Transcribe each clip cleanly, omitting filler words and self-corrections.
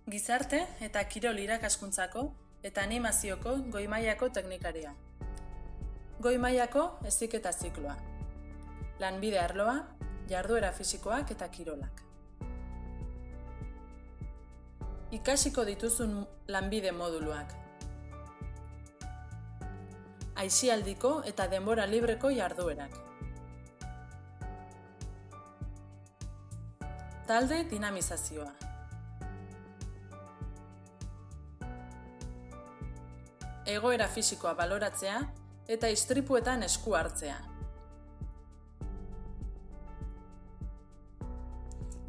Gizarte eta kirol irakaskuntzako eta animazioko goi mailako teknikaria. Goi mailako heziketa zikloa. Lanbide arloa, jarduera fisikoak eta kirolak. Ikasiko dituzun lanbide moduluak. Aisialdiko eta denbora libreko jarduerak. Talde dinamizazioa. Egoera fisikoa baloratzea eta istripuetan esku hartzea.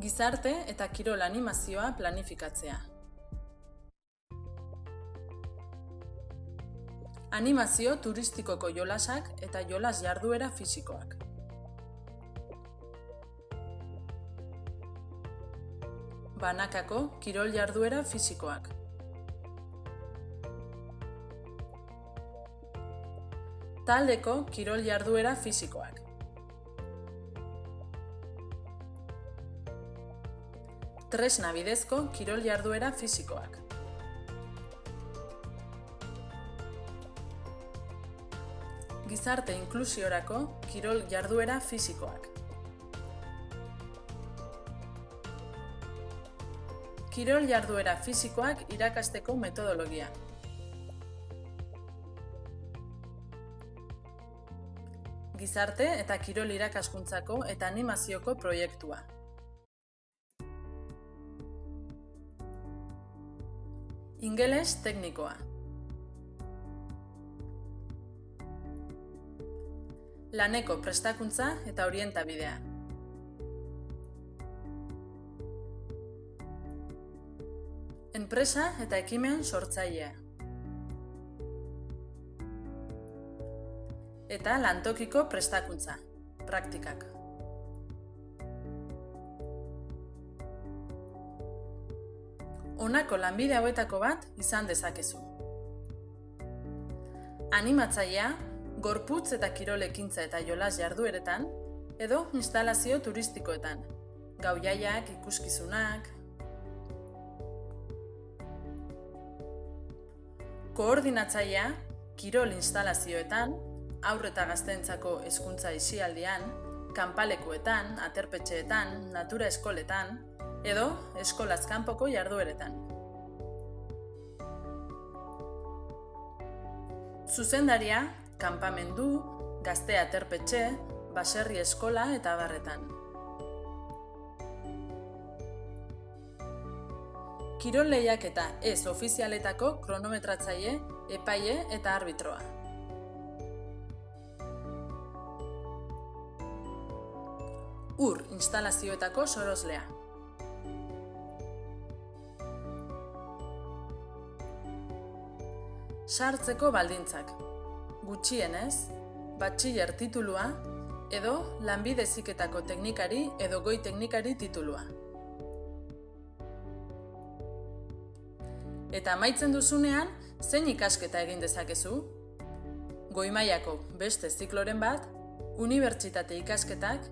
Gizarte eta kirol animazioa planifikatzea. Animazio turistikoko jolasak eta jolas jarduera fisikoak. Banakako kirol jarduera fisikoak. Taldeko kirol jarduera fisikoak. Tresna bidezko kirol jarduera fisikoak. Gizarte inklusiorako kirol jarduera fisikoak. Kirol jarduera fisikoak irakasteko metodologia. Gizarte eta kirol irakaskuntzako eta animazioko proiektua. Ingeles teknikoa. Laneko prestakuntza eta orientabidea. Enpresa eta ekimen sortzailea. Eta lantokiko prestakuntza, praktikak. Honako lanbide hauetako bat izan dezakezu. Animatzailea, gorputz eta kirol ekintza eta jolas jardueretan, edo instalazio turistikoetan, gau-jaiak, ikuskizunak. Koordinatzailea, kirol instalazioetan, haur eta gazteentzako hezkuntza aisialdian, kanpalekuetan, aterpetxeetan, natura eskoletan, edo eskolaz kanpoko jardueretan. Zuzendaria, kanpamendu, gazte aterpetxe, baserri eskola eta abarretan. Kirol lehiaketa ez ofizialetako kronometratzaile, epaile eta arbitroa. Ur instalazioetako soroslea. Sartzeko baldintzak. Gutxienez, batxiller titulua edo lanbide heziketako teknikari edo goi teknikari titulua. Eta amaitzen duzunean, zein ikasketa egin dezakezu? Goi mailako beste zikloren bat, unibertsitate ikasketak,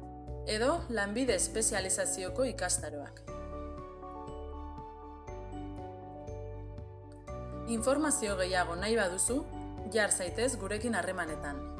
edo lanbide espezializazioko ikastaroak. Informazio gehiago nahi baduzu, jar zaitez gurekin harremanetan.